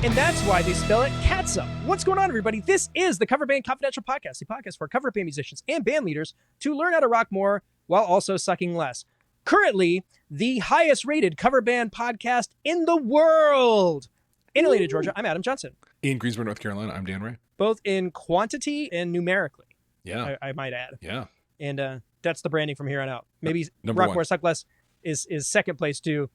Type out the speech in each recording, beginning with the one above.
And that's why they spell it Ketchup. What's going on, everybody? This is the Cover Band Confidential podcast, a podcast for cover band musicians and band leaders to learn how to rock more while also sucking less. Currently, the highest rated cover band podcast in the world. In Atlanta, Georgia, I'm Adam Johnson. In Greensboro, North Carolina, I'm Dan Ray. Both in quantity and numerically. Yeah. I might add. Yeah. And that's the branding from here on out. Maybe Number Rock one. More Suck Less is second place to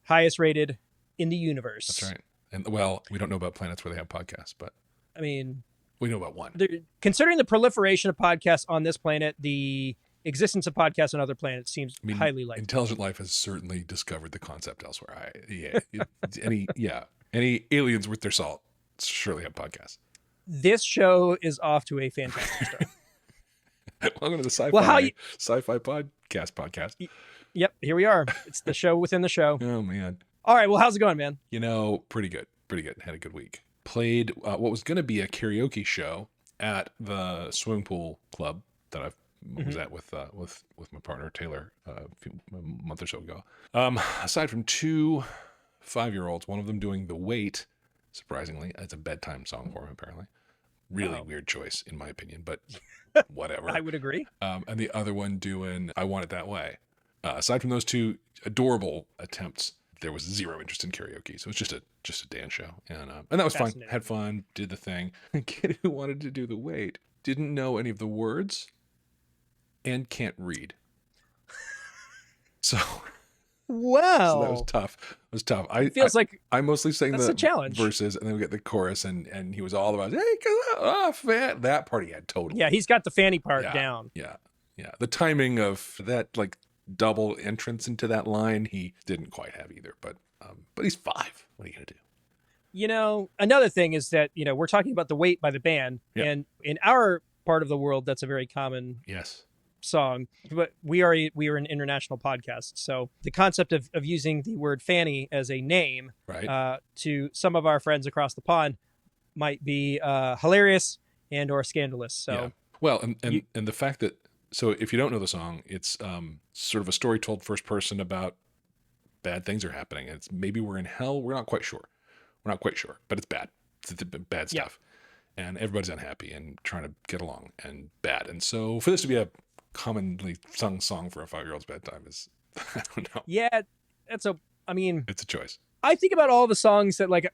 highest rated in the universe. That's right. And well, we don't know about planets where they have podcasts, but I mean, we know about one. Considering the proliferation of podcasts on this planet, the existence of podcasts on other planets seems highly likely. Intelligent life has certainly discovered the concept elsewhere. Any aliens worth their salt surely have podcasts. This show is off to a fantastic start. Welcome to the sci-fi podcast. Yep, here we are. It's the show within the show. Oh man. All right, well, how's it going, man? You know, pretty good. Had a good week. Played what was going to be a karaoke show at the swimming pool club that I was at with my partner Taylor a month or so ago. Aside from two 5-year-olds, one of them doing The Wait, surprisingly, it's a bedtime song for him apparently. Really weird choice in my opinion, but whatever. I would agree. And the other one doing I Want It That Way. Aside from those two adorable attempts, there was zero interest in karaoke, so it was just a dance show, and that was fun. Had fun, did the thing. The kid who wanted to do The Wait didn't know any of the words, and can't read. So, wow, so that was tough. It was tough. I mostly sang the challenge. Verses, and then we get the chorus, and he was all about, hey, come off, man. That part he had totally. Yeah, he's got the fanny part down. Yeah. The timing of that, like, double entrance into that line he didn't quite have either, but he's 5. What are you gonna do? You know, another thing is that we're talking about The Wait by the band, and in our part of the world that's a very common song, but we are an international podcast, so the concept of using the word fanny as a name to some of our friends across the pond might be hilarious and or scandalous. So well, and the fact that, so if you don't know the song, it's sort of a story told first person about bad things are happening. It's maybe we're in hell. We're not quite sure, but it's bad. It's bad stuff. And everybody's unhappy and trying to get along and bad. And so for this to be a commonly sung song for a 5-year-old's bedtime is, I don't know. Yeah, it's a choice. I think about all the songs that like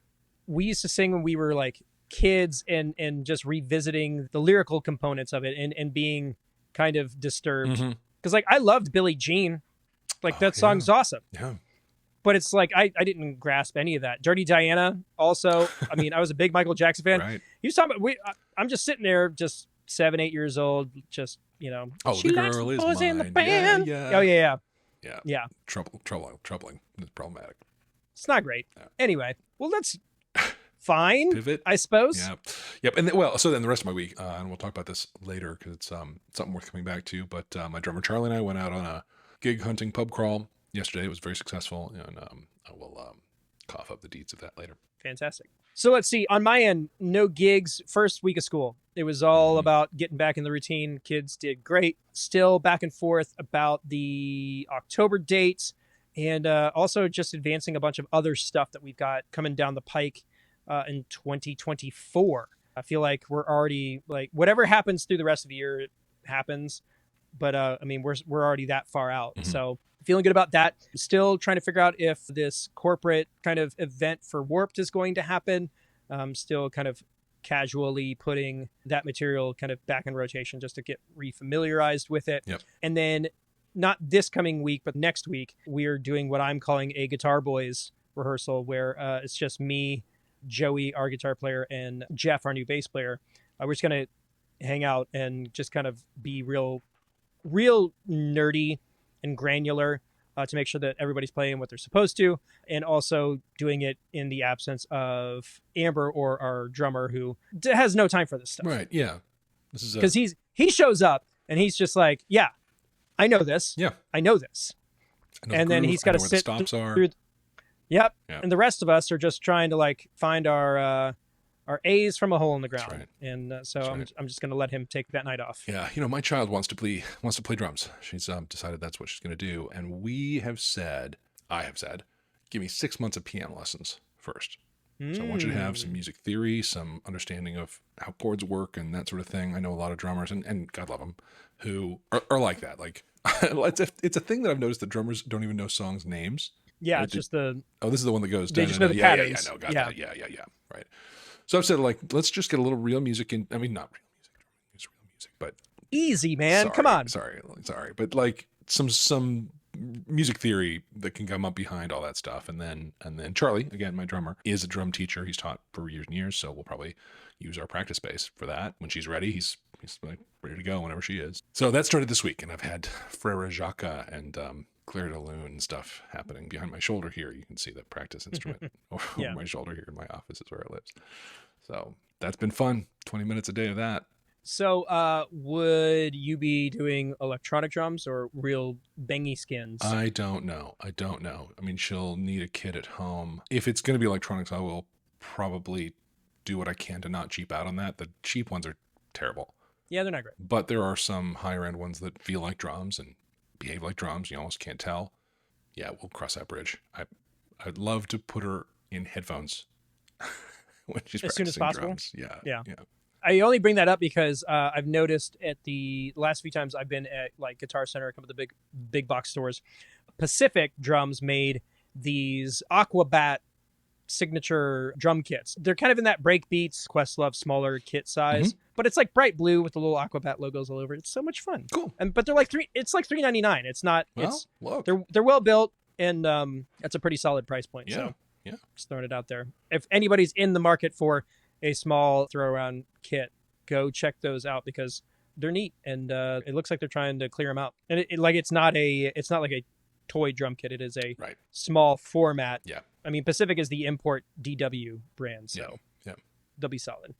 we used to sing when we were like kids and just revisiting the lyrical components of it and being kind of disturbed, because like I loved Billie Jean, like that song's awesome, but it's like I didn't grasp any of that. Dirty Diana also, I mean, I was a big Michael Jackson fan. He was talking about, I'm just sitting there, just 7-8 years old, just she the girl is mine. In the band. Yeah. Troubling. It's problematic. It's not great. Anyway, well, let's fine pivot, I suppose. Yep. And so then the rest of my week, and we'll talk about this later because it's something worth coming back to, but my drummer Charlie and I went out on a gig hunting pub crawl yesterday. It was very successful, and I will cough up the deeds of that later. Fantastic. So let's see, on my end, no gigs first week of school. It was all about getting back in the routine. Kids did great. Still back and forth about the October dates, and also just advancing a bunch of other stuff that we've got coming down the pike in 2024. I feel like we're already, like, whatever happens through the rest of the year, it happens. But I mean, we're already that far out. So feeling good about that. Still trying to figure out if this corporate kind of event for Warped is going to happen. Still kind of casually putting that material kind of back in rotation just to get refamiliarized with it. And then not this coming week, but next week, we're doing what I'm calling a Guitar Boys rehearsal, where it's just me, Joey, our guitar player, and Jeff, our new bass player. We're just going to hang out and just kind of be real nerdy and granular to make sure that everybody's playing what they're supposed to, and also doing it in the absence of Amber, or our drummer, who has no time for this stuff. Right, yeah. This is because he shows up and he's just like, yeah, I know this. Yeah. I know this. And then he's got to sit where the stops are. Yep. And the rest of us are just trying to like find our A's from a hole in the ground. Right. And so I'm just going to let him take that night off. Yeah. You know, my child wants to play drums. She's decided that's what she's going to do. And I have said, give me 6 months of piano lessons first. So I want you to have some music theory, some understanding of how chords work and that sort of thing. I know a lot of drummers, and God love them, who are like that. Like, it's a thing that I've noticed that drummers don't even know songs' names. Yeah, Right? it's just the This is the one that goes. they just know the Yeah, patterns. no, got that. Yeah. Right. So I've said, like, let's just get a little real music in. I mean, not real music. It's real music, but easy, man. Come on. Sorry. But like some music theory that can come up behind all that stuff. And then Charlie, again, my drummer, is a drum teacher. He's taught for years and years. So we'll probably use our practice space for that. When she's ready, he's like ready to go whenever she is. So that started this week. And I've had Frere Jacques and Claire de Lune stuff happening behind my shoulder here. You can see the practice instrument over my shoulder here in my office is where it lives. So that's been fun. 20 minutes a day of that. So would you be doing electronic drums or real bangy skins? I don't know. I mean, she'll need a kit at home. If it's going to be electronics, I will probably do what I can to not cheap out on that. The cheap ones are terrible. Yeah, they're not great. But there are some higher end ones that feel like drums and behave like drums. You almost can't tell. Yeah, we'll cross that bridge. I'd love to put her in headphones when she's as soon as possible. Drums. Yeah. I only bring that up because I've noticed at the last few times I've been at like Guitar Center, a couple of the big box stores, Pacific Drums made these Aquabat signature drum kits. They're kind of in that breakbeats, Questlove smaller kit size, but it's like bright blue with the little Aquabat logos all over it. It's so much fun. Cool. But they're like $3.99. It's not. Well, look. They're well built, and that's a pretty solid price point. Yeah. So Yeah. Just throwing it out there. If anybody's in the market for a small throw around kit, go check those out because they're neat, and it looks like they're trying to clear them out. And it's not like a toy drum kit. It is a small format. Yeah. I mean, Pacific is the import DW brand, so they'll be solid.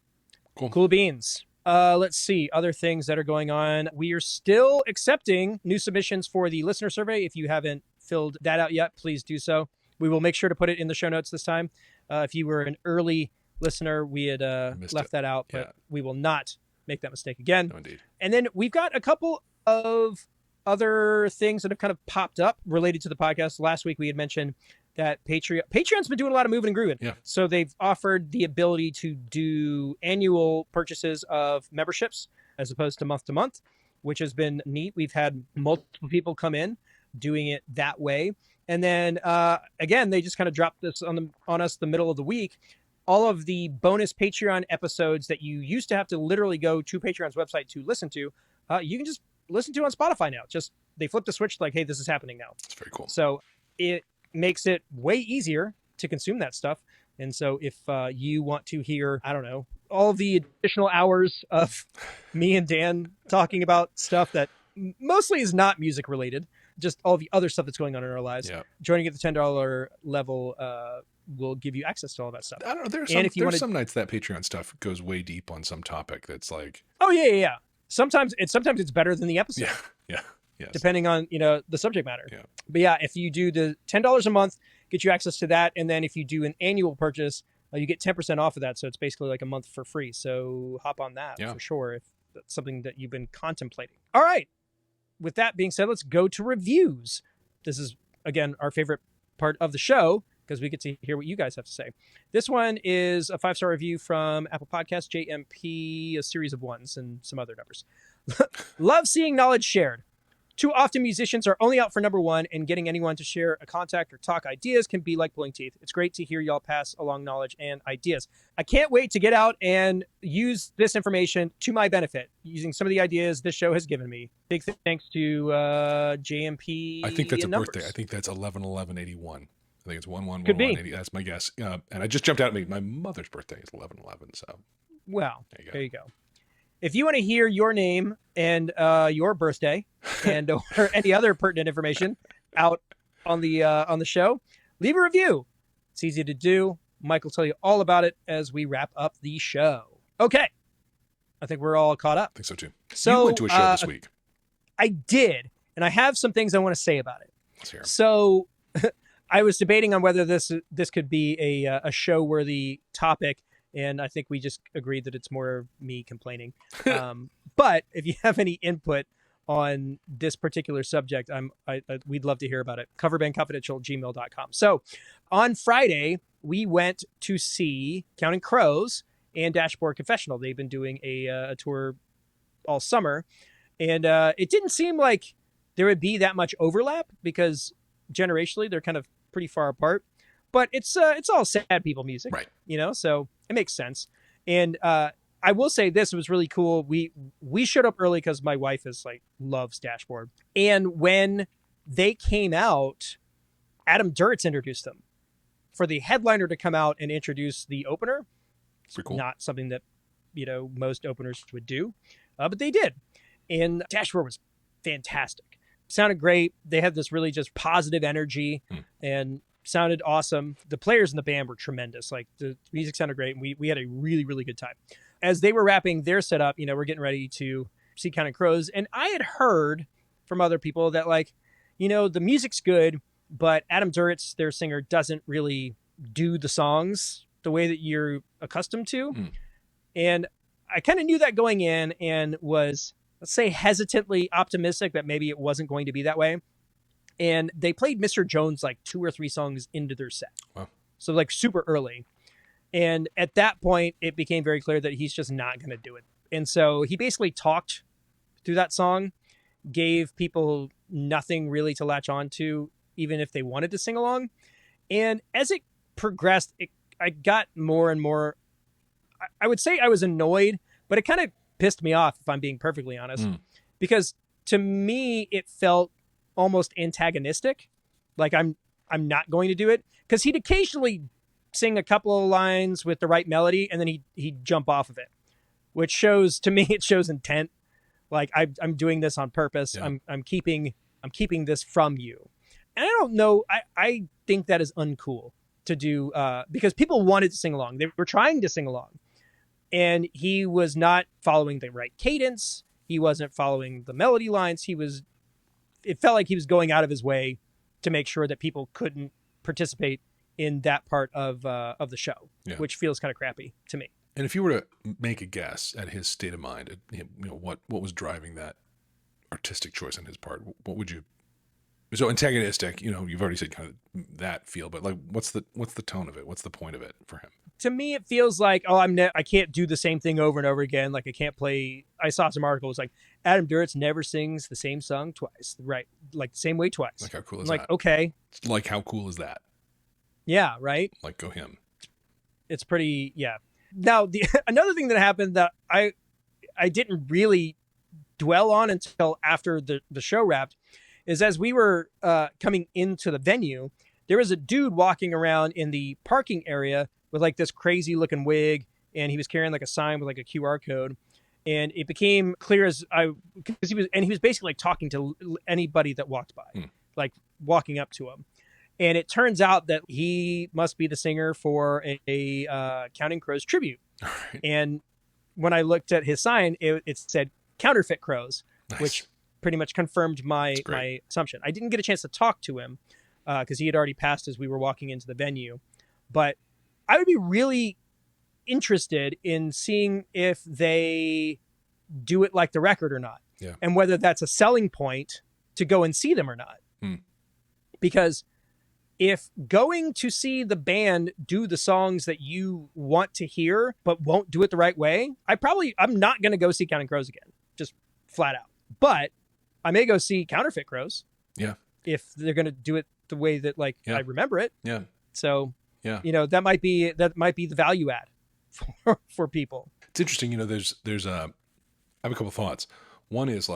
Cool beans. Let's see other things that are going on. We are still accepting new submissions for the listener survey. If you haven't filled that out yet, please do so. We will make sure to put it in the show notes this time. If you were an early listener, we had left that out, but we will not make that mistake again. No, indeed. And then we've got a couple of other things that have kind of popped up related to the podcast. Last week we had mentioned that Patreon's been doing a lot of moving and grooving. Yeah. So they've offered the ability to do annual purchases of memberships as opposed to month, which has been neat. We've had multiple people come in doing it that way. And then again, they just kind of dropped this on us the middle of the week. All of the bonus Patreon episodes that you used to have to literally go to Patreon's website to listen to, you can just listen to on Spotify now. Just they flipped the switch like, hey, this is happening now. It's very cool. So it makes it way easier to consume that stuff. And so if you want to hear, I don't know, all of the additional hours of me and Dan talking about stuff that mostly is not music related, just all the other stuff that's going on in our lives, joining at the $10 level will give you access to all that stuff. I don't know. There's some nights that Patreon stuff goes way deep on some topic that's like, oh yeah. Sometimes it's better than the episode. Yeah. Yes. Depending on, the subject matter. Yeah. But yeah, if you do the $10 a month, get you access to that. And then if you do an annual purchase, you get 10% off of that. So it's basically like a month for free. So hop on that for sure if that's something that you've been contemplating. All right. With that being said, let's go to reviews. This is, again, our favorite part of the show because we get to hear what you guys have to say. This one is a 5-star review from Apple Podcasts, JMP, a series of ones and some other numbers. Love seeing knowledge shared. Too often musicians are only out for number one, and getting anyone to share a contact or talk ideas can be like pulling teeth. It's great to hear y'all pass along knowledge and ideas. I can't wait to get out and use this information to my benefit, using some of the ideas this show has given me. Big thanks to JMP. I think that's a numbers. birthday. I think that's 11/11/81. I think it's 1/1/1/1. Could be. That's my guess. And I just jumped out at me. My mother's birthday is 11/11. So, well, there you go. If you want to hear your name and your birthday and or any other pertinent information out on the show, leave a review. It's easy to do. Mike will tell you all about it as we wrap up the show. Okay. I think we're all caught up. I think so too. So, you went to a show this week. I did. And I have some things I want to say about it. Let's hear 'em. So I was debating on whether this could be a show-worthy topic. And I think we just agreed that it's more me complaining. But if you have any input on this particular subject, we'd love to hear about it. coverbandconfidential@gmail.com. So on Friday, we went to see Counting Crows and Dashboard Confessional. They've been doing a tour all summer, and it didn't seem like there would be that much overlap because generationally they're kind of pretty far apart. But it's all sad people music, Right? So it makes sense. And I will say this was really cool. We showed up early because my wife loves Dashboard, and when they came out, Adam Duritz introduced them. For the headliner to come out and introduce the opener, it's Pretty cool. not something that most openers would do, but they did. And Dashboard was fantastic. Sounded great. They had this really just positive energy and sounded awesome. The players in the band were tremendous. Like the music sounded great, and we had a really, really good time. As they were wrapping their setup, we're getting ready to see Counting Crows, and I had heard from other people that the music's good, but Adam Duritz, their singer, doesn't really do the songs the way that you're accustomed to. And I kind of knew that going in and was, let's say, hesitantly optimistic that maybe it wasn't going to be that way. And they played Mr. Jones 2 or 3 songs into their set. Wow. So super early. And at that point, it became very clear that he's just not going to do it. And so he basically talked through that song, gave people nothing really to latch on to, even if they wanted to sing along. And as it progressed, I got more and more, I would say I was annoyed, but it kind of pissed me off, if I'm being perfectly honest, because to me, it felt almost antagonistic. Like I'm not going to do it, because he'd occasionally sing a couple of lines with the right melody, and then he'd jump off of it, which shows, to me, it shows intent. Like I'm doing this on purpose. Yeah. I'm keeping this from you. And I don't know. I think that is uncool to do because people wanted to sing along. They were trying to sing along, and he was not following the right cadence. He wasn't following the melody lines. It felt like he was going out of his way to make sure that people couldn't participate in that part of the show, which feels kind of crappy to me. And if you were to make a guess at his state of mind, what was driving that artistic choice on his part, what would you? So antagonistic, you've already said kind of that feel, but what's the tone of it? What's the point of it for him? To me, it feels like, I can't do the same thing over and over again. Like I can't play. I saw some articles like Adam Duritz never sings the same song twice, right? Like the same way twice. Like how cool is that? Like okay, like how cool is that? Yeah, right. Like go him. It's pretty. Yeah. Now another thing that happened that I didn't really dwell on until after the show wrapped is as we were coming into the venue, there was a dude walking around in the parking area with this crazy looking wig, and he was carrying a sign with a QR code. And it became clear because he was basically talking to anybody that walked by, walking up to him. And it turns out that he must be the singer for a Counting Crows tribute. Right. And when I looked at his sign, it said Counterfeit Crows, nice. Which pretty much confirmed my assumption. I didn't get a chance to talk to him because he had already passed as we were walking into the venue. But I would be really interested in seeing if they do it like the record or not. Yeah. And whether that's a selling point to go and see them or not. Because if going to see the band do the songs that you want to hear but won't do it the right way, I'm not going to go see Counting Crows again, just flat out. But I may go see Counterfeit Crows. Yeah. If they're going to do it the way that I remember it. Yeah. So, that might be the value add for people. It's interesting. There's I have a couple thoughts. One is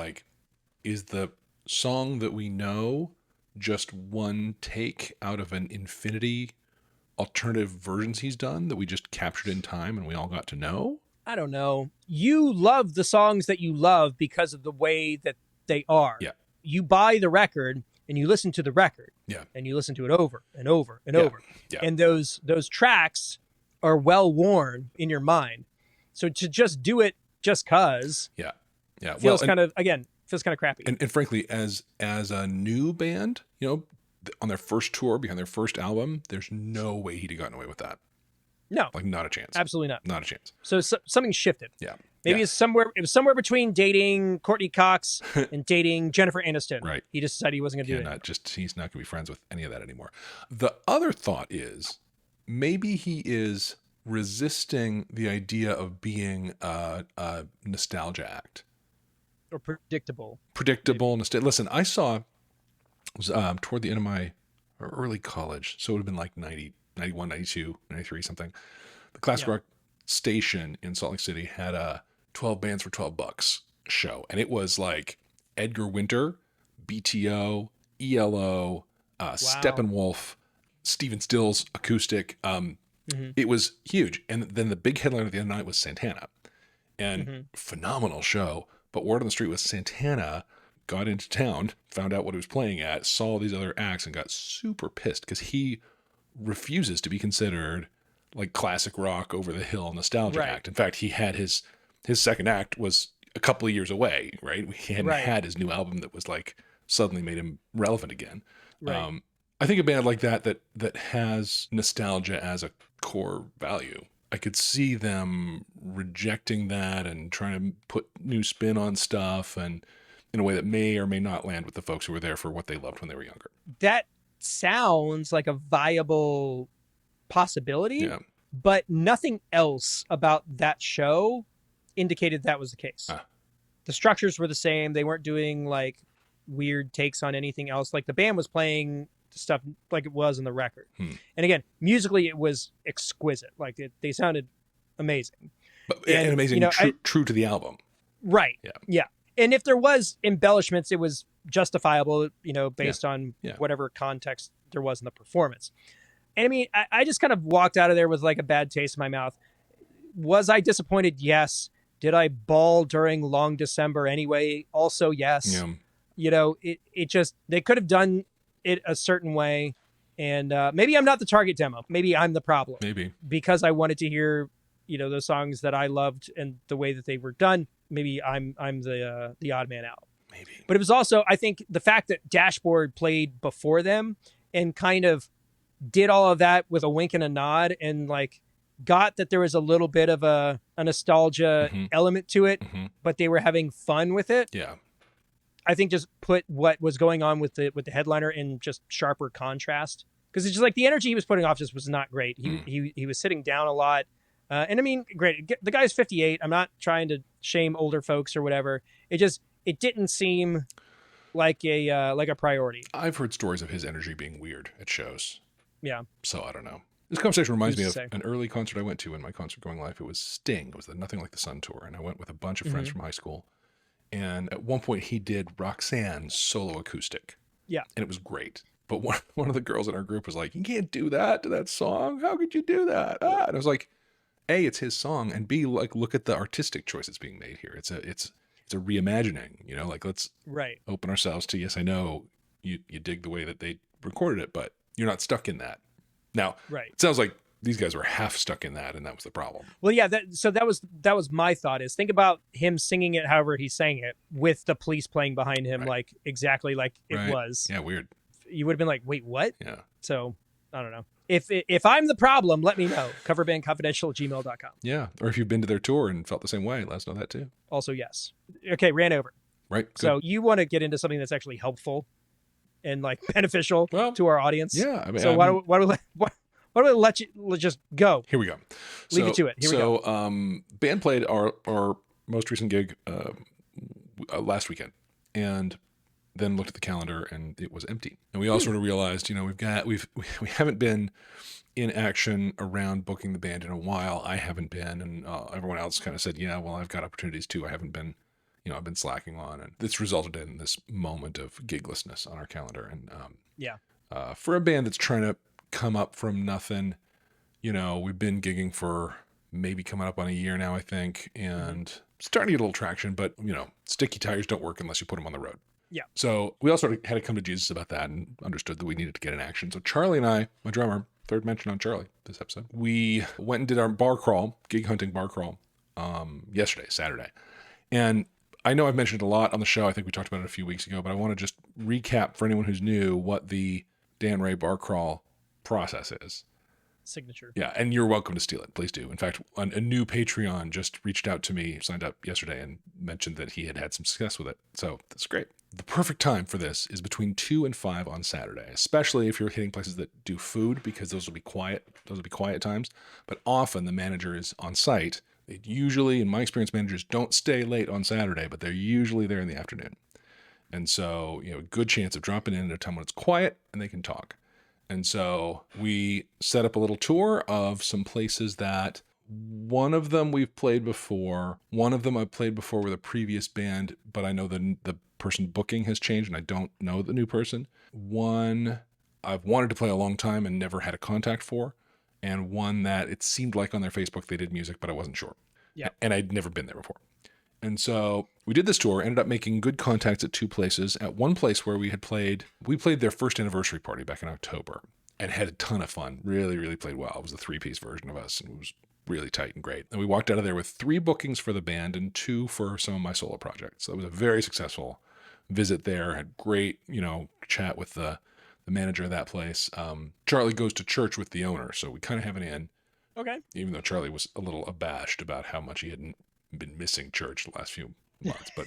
is the song that we know just one take out of an infinity alternative versions he's done that we just captured in time and we all got to know? I don't know. You love the songs that you love because of the way that they are. Yeah. You buy the record and you listen to the record. Yeah. And you listen to it over and over and over. Yeah. And those tracks are well worn in your mind. So to just do it just cause feels kind of crappy. And frankly, as a new band, on their first tour, behind their first album, there's no way he'd have gotten away with that. No. Not a chance. Absolutely not. Not a chance. So something shifted. Yeah. Maybe it was somewhere between dating Courtney Cox and dating Jennifer Aniston. Right. He just decided he wasn't going to do it. He's not going to be friends with any of that anymore. The other thought is, maybe he is resisting the idea of being a nostalgia act. Or predictable. Predictable. Listen, I saw, it was toward the end of my early college, so it would have been like 90, 91, 92, 93, something. The classic rock station in Salt Lake City had a 12 bands for $12 show, and it was like Edgar Winter, BTO, ELO, Steppenwolf, Stephen Stills acoustic. It was huge. And then the big headliner at the end of the night was Santana. And phenomenal show. But word on the street was Santana got into town, found out what he was playing at, saw these other acts, and got super pissed because he refuses to be considered like classic rock over the hill nostalgia act. In fact, he had his second act was a couple of years away, right? He hadn't had his new album that was like suddenly made him relevant again. Right. I think a band like that has nostalgia as a core value, I could see them rejecting that and trying to put new spin on stuff, and in a way that may or may not land with the folks who were there for what they loved when they were younger. That sounds like a viable possibility, but nothing else about that show indicated that was the case. The structures were the same. They weren't doing like weird takes on anything else. Like the band was playing stuff like it was in the record. And again, musically it was exquisite. Like they sounded amazing. And amazing, true to the album. Right. Yeah. And if there was embellishments, it was justifiable, based on whatever context there was in the performance. And I mean, I just kind of walked out of there with like a bad taste in my mouth. Was I disappointed? Yes. Did I bawl during Long December anyway? Also, yes. It just, they could have done it a certain way. And maybe I'm not the target demo. Maybe I'm the problem. Maybe. Because I wanted to hear, those songs that I loved and the way that they were done. Maybe I'm the odd man out. Maybe. But it was also, I think, the fact that Dashboard played before them and kind of did all of that with a wink and a nod and like got that there was a little bit of a nostalgia element to it, but they were having fun with it. Yeah. I think just put what was going on with the headliner in just sharper contrast, because it's just like the energy he was putting off just was not great. He was sitting down a lot. And I mean, great. The guy's 58. I'm not trying to shame older folks or whatever. It didn't seem like a priority. I've heard stories of his energy being weird at shows. Yeah. So I don't know. This conversation reminds me of an early concert I went to in my concert going life. It was Sting. It was the Nothing Like the Sun tour. And I went with a bunch of friends from high school. And at one point he did Roxanne's solo acoustic. Yeah. And it was great. But one of the girls in our group was like, "You can't do that to that song. How could you do that?" And I was like, A, it's his song, and B, like, look at the artistic choices being made here. It's a reimagining, like let's open ourselves to, yes, I know you dig the way that they recorded it, but you're not stuck in that. Now, it sounds like these guys were half stuck in that, and that was the problem. Well, yeah, that was my thought, is think about him singing it however he sang it with the police playing behind him, like exactly like it was. Yeah, weird. You would have been like, wait, what? Yeah. So, I don't know. If I'm the problem, let me know. coverbandconfidential@gmail.com. Yeah. Or if you've been to their tour and felt the same way, let us know that too. Also, yes. Okay, ran over. Right. Good. So you want to get into something that's actually helpful and like beneficial to our audience. Yeah. I mean, so why don't we let you just go? Here we go. Leave it to it. Here we go. So band played our most recent gig last weekend, and then looked at the calendar and it was empty. And we all sort of realized, we haven't been in action around booking the band in a while. I haven't been, and everyone else kind of said, yeah, well, I've got opportunities too. I haven't been, I've been slacking on, and this resulted in this moment of giglessness on our calendar. And for a band that's trying to come up from nothing, we've been gigging for maybe coming up on a year now, I think, and starting to get a little traction, but sticky tires don't work unless you put them on the road. Yeah. So we all sort of had to come to Jesus about that and understood that we needed to get in action. So Charlie and I, my drummer, third mention on Charlie this episode, we went and did our bar crawl, gig hunting bar crawl, yesterday, Saturday. And I know I've mentioned it a lot on the show. I think we talked about it a few weeks ago, but I want to just recap for anyone who's new what the Dan Ray bar crawl process is. Signature. Yeah, and you're welcome to steal it. Please do. In fact, a new Patreon just reached out to me, signed up yesterday, and mentioned that he had some success with it. So that's great. The perfect time for this is between 2 and 5 on Saturday, especially if you're hitting places that do food, because those will be quiet. Those will be quiet times. But often the manager is on site. They usually, in my experience, managers don't stay late on Saturday, but they're usually there in the afternoon. And so, a good chance of dropping in at a time when it's quiet and they can talk. And so we set up a little tour of some places that one of them we've played before. One of them I've played before with a previous band, but I know the person booking has changed and I don't know the new person. One I've wanted to play a long time and never had a contact for. And one that it seemed like on their Facebook they did music, but I wasn't sure. Yeah. And I'd never been there before. And so we did this tour, ended up making good contacts at 2 places. At one place where we played their first anniversary party back in October and had a ton of fun. Really, really played well. It was a 3-piece version of us and it was really tight and great. And we walked out of there with 3 bookings for the band and 2 for some of my solo projects. So it was a very successful visit there. Had great, chat with the manager of that place. Charlie goes to church with the owner, so we kind of have an in. Okay. Even though Charlie was a little abashed about how much he hadn't been missing church the last few months, but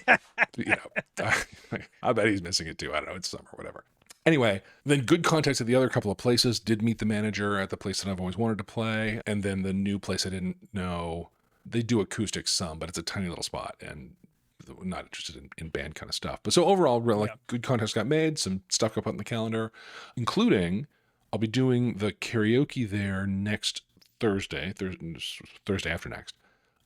I bet he's missing it too. I don't know. It's summer, whatever. Anyway, then good contacts at the other couple of places. Did meet the manager at the place that I've always wanted to play. And then the new place I didn't know. They do acoustic some, but it's a tiny little spot and not interested in band kind of stuff. But so overall, good contacts got made. Some stuff got put in the calendar, including I'll be doing the karaoke there next Thursday after next,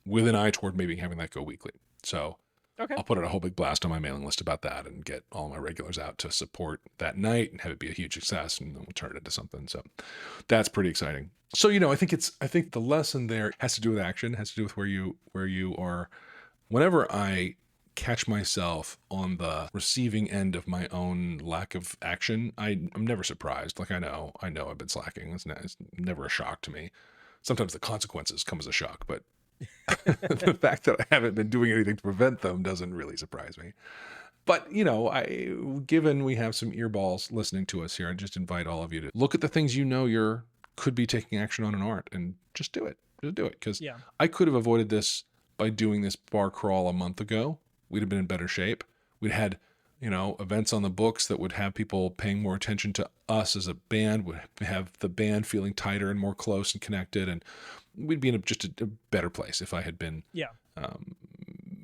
with an eye toward maybe having that go weekly. So okay. I'll put out a whole big blast on my mailing list about that and get all my regulars out to support that night and have it be a huge success, and then we'll turn it into something. So that's pretty exciting. So, I think the lesson there has to do with action, has to do with where you are. Whenever I catch myself on the receiving end of my own lack of action, I'm never surprised. Like I know I've been slacking. It's never a shock to me. Sometimes the consequences come as a shock, but the fact that I haven't been doing anything to prevent them doesn't really surprise me. But, given we have some earballs listening to us here, I just invite all of you to look at the things you could be taking action on and aren't, and just do it. Just do it. Because I could have avoided this by doing this bar crawl a month ago. We'd have been in better shape. We'd had, events on the books that would have people paying more attention to us as a band, would have the band feeling tighter and more close and connected. And we'd be in just a better place if I had been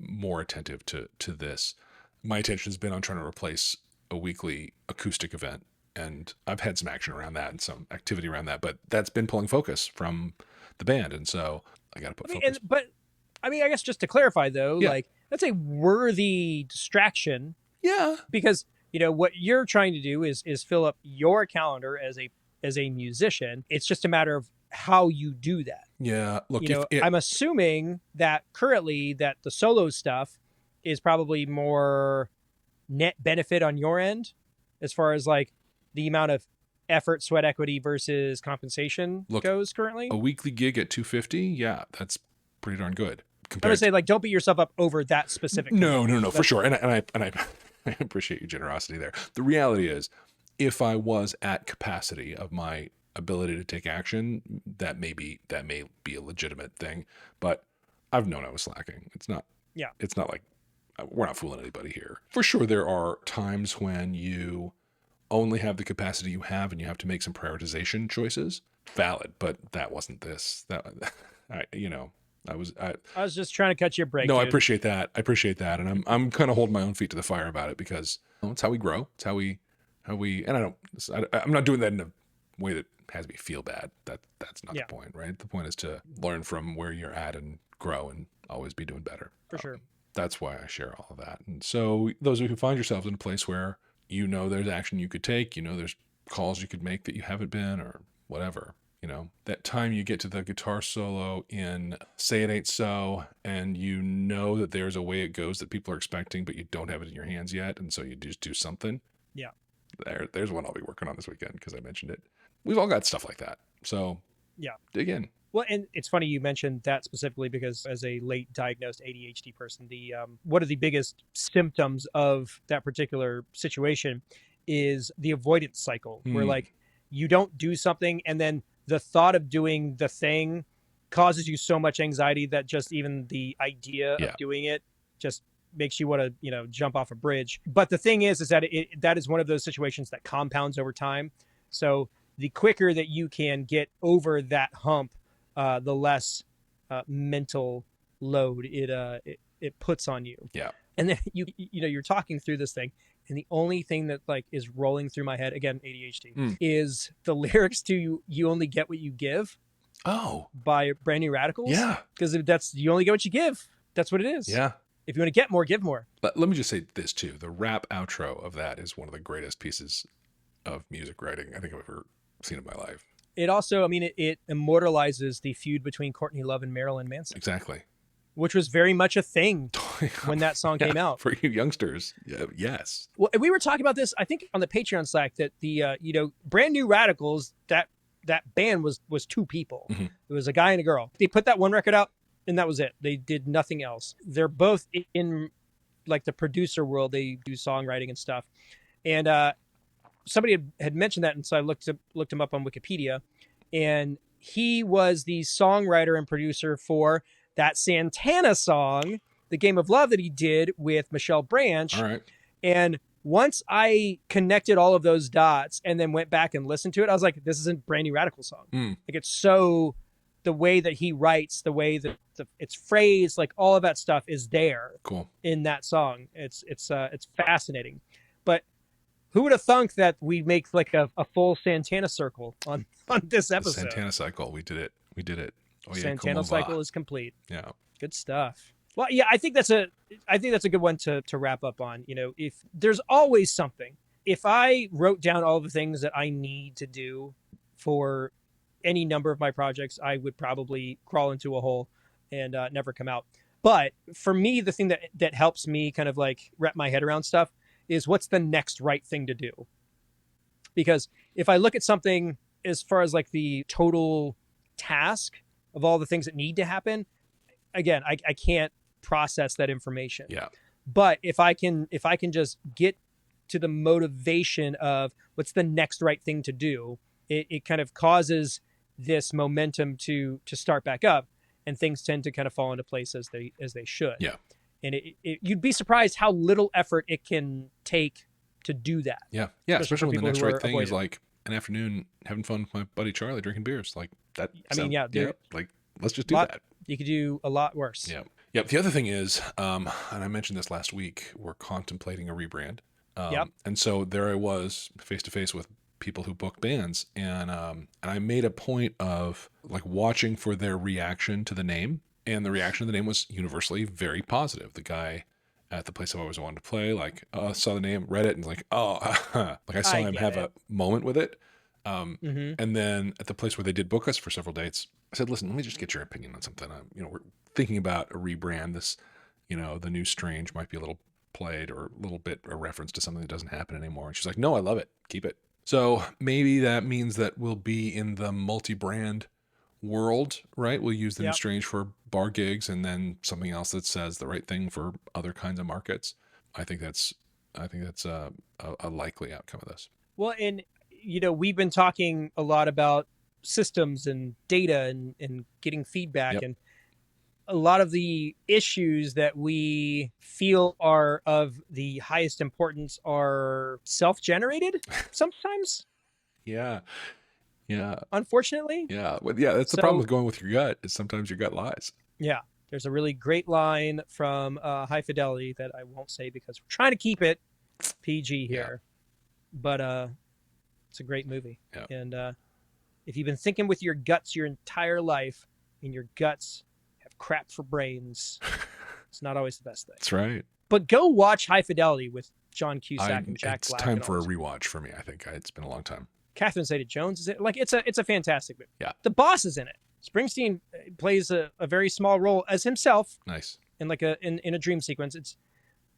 more attentive to this. My attention has been on trying to replace a weekly acoustic event. And I've had some action around that and some activity around that, but that's been pulling focus from the band. And so I got to put focus. I guess just to clarify though, that's a worthy distraction. Yeah. Because, what you're trying to do is fill up your calendar as a musician. It's just a matter of how you do that. Yeah. Look, I'm assuming that currently that the solo stuff is probably more net benefit on your end as far as the amount of effort, sweat equity versus compensation goes currently. A weekly gig at $250. Yeah, that's pretty darn good. I would say don't beat yourself up over that specific. No, for sure. And I appreciate your generosity there. The reality is, if I was at capacity of my ability to take action, that may be a legitimate thing. But I've known I was slacking. It's not like we're not fooling anybody here. For sure, there are times when you only have the capacity you have and you have to make some prioritization choices. Valid, but that wasn't this. I was just trying to catch your break. No, dude. I appreciate that. And I'm kind of holding my own feet to the fire about it because it's how we grow. It's how we, and I'm not doing that in a way that has me feel bad. That's not the point, right? The point is to learn from where you're at and grow and always be doing better. For sure. That's why I share all of that. And so those of you who find yourselves in a place where there's action you could take, there's calls you could make that you haven't been or whatever, that time you get to the guitar solo in Say It Ain't So, and that there's a way it goes that people are expecting, but you don't have it in your hands yet. And so you just do something. Yeah. There's one I'll be working on this weekend because I mentioned it. We've all got stuff like that. So dig in. Well, and it's funny you mentioned that specifically because as a late diagnosed ADHD person, one of the biggest symptoms of that particular situation is the avoidance cycle, where you don't do something and then the thought of doing the thing causes you so much anxiety that just even the idea of doing it just makes you want to, jump off a bridge. But the thing is that that is one of those situations that compounds over time. So the quicker that you can get over that hump, the less mental load it puts on you. Yeah. And then you're talking through this thing, and the only thing that like is rolling through my head, again, ADHD, is the lyrics to "You Only Get What You Give." Oh, by Brand New Radicals. Yeah. Because that's, you only get what you give. That's what it is. Yeah. If you want to get more, give more. But let me just say this too. The rap outro of that is one of the greatest pieces of music writing I think I've ever seen in my life. It also, it immortalizes the feud between Courtney Love and Marilyn Manson. Exactly. Which was very much a thing when that song came out. For you youngsters. Yeah, yes. Well, we were talking about this, I think, on the Patreon Slack, that the, Brand New Radicals, that band was two people. Mm-hmm. It was a guy and a girl. They put that one record out, and that was it. They did nothing else. They're both in like the producer world. They do songwriting and stuff. And somebody had mentioned that, and so I looked him up on Wikipedia, and he was the songwriter and producer for that Santana song, "The Game of Love," that he did with Michelle Branch. All right. And once I connected all of those dots and then went back and listened to it, I was like, this is a Brand New Radical song. Like, it's so, the way that he writes, the way that it's phrased, like all of that stuff is there. Cool. In that song. It's fascinating. But who would have thunk that we make like a full Santana circle on this episode? The Santana cycle. We did it. Oh, yeah, Santana cycle is complete. Yeah. Good stuff. Well, yeah, I think that's a good one to wrap up on. If there's always something, if I wrote down all the things that I need to do for any number of my projects, I would probably crawl into a hole and never come out. But for me, the thing that helps me kind of like wrap my head around stuff is what's the next right thing to do. Because if I look at something as far as like the total task of all the things that need to happen, again, I can't process that information. Yeah. But if I can just get to the motivation of what's the next right thing to do, it kind of causes this momentum to start back up, and things tend to kind of fall into place as they should. Yeah. And you'd be surprised how little effort it can take to do that. Yeah. Yeah. Especially when the next right thing is like an afternoon having fun with my buddy Charlie drinking beers. Like that. Like, let's just do that. You could do a lot worse. Yeah. Yep. The other thing is, and I mentioned this last week, we're contemplating a rebrand. And so there I was face to face with people who book bands, and I made a point of like watching for their reaction to the name, and the reaction to the name was universally very positive. The guy at the place I've always wanted to play, like, saw the name, read it, and was like, like I saw him have a moment with it. And then at the place where they did book us for several dates, I said, listen, let me just get your opinion on something. We're thinking about a rebrand. This, the new Strange might be a little played or a little bit a reference to something that doesn't happen anymore. And she's like, no, I love it. Keep it. So maybe that means that we'll be in the multi-brand world, right? We'll use the new Strange for bar gigs, and then something else that says the right thing for other kinds of markets. I think that's a likely outcome of this. Well, and we've been talking a lot about systems and data and getting feedback, and a lot of the issues that we feel are of the highest importance are self-generated sometimes. Yeah. Unfortunately. Yeah. Well, yeah, that's the problem with going with your gut, is sometimes your gut lies. Yeah. There's a really great line from High Fidelity that I won't say because we're trying to keep it PG here. But it's a great movie. Yeah. And if you've been thinking with your guts your entire life, and your guts have crap for brains, it's not always the best thing. That's right. But go watch High Fidelity with John Cusack and Jack Black. It's time for a rewatch for me, I think. It's been a long time. Catherine Zeta-Jones is it. Like, it's a fantastic movie. Yeah. The Boss is in it. Springsteen plays a very small role as himself. Nice. In like in a dream sequence. It's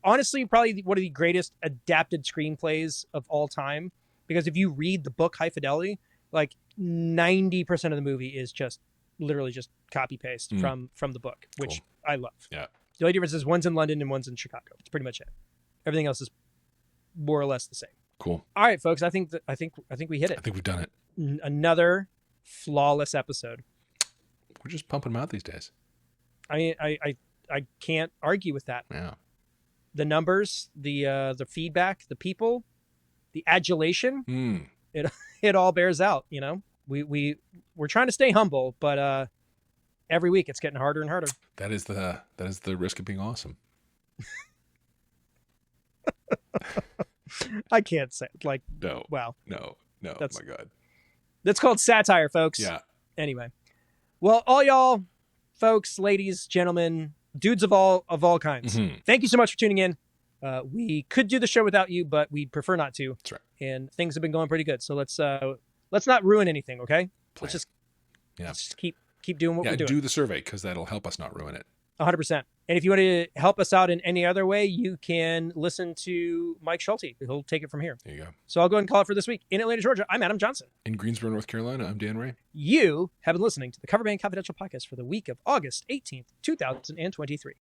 honestly probably one of the greatest adapted screenplays of all time, because if you read the book High Fidelity, like 90% of the movie is just literally just copy paste from the book, which I love. Yeah. The only difference is one's in London and one's in Chicago. It's pretty much it. Everything else is more or less the same. Cool. All right, folks. I think we hit it. I think we've done it. Another flawless episode. We're just pumping them out these days. I can't argue with that. Yeah. the numbers, the feedback, the people, the adulation, it all bears out. You know, we're trying to stay humble, but every week it's getting harder and harder. That is the risk of being awesome. I can't say like No. Wow. No. Oh my God. That's called satire, folks. Yeah. Anyway, well, all y'all, folks, ladies, gentlemen, dudes of all kinds. Thank you so much for tuning in. We could do the show without you, but we'd prefer not to. That's right. And things have been going pretty good, so let's not ruin anything, okay? Let's just keep doing what we're doing. Do the survey because that'll help us not ruin it. 100%. And if you want to help us out in any other way, you can listen to Mike Schulte. He'll take it from here. There you go. So I'll go ahead and call it for this week. In Atlanta, Georgia, I'm Adam Johnson. In Greensboro, North Carolina, I'm Dan Ray. You have been listening to the Cover Band Confidential podcast for the week of August 18th, 2023.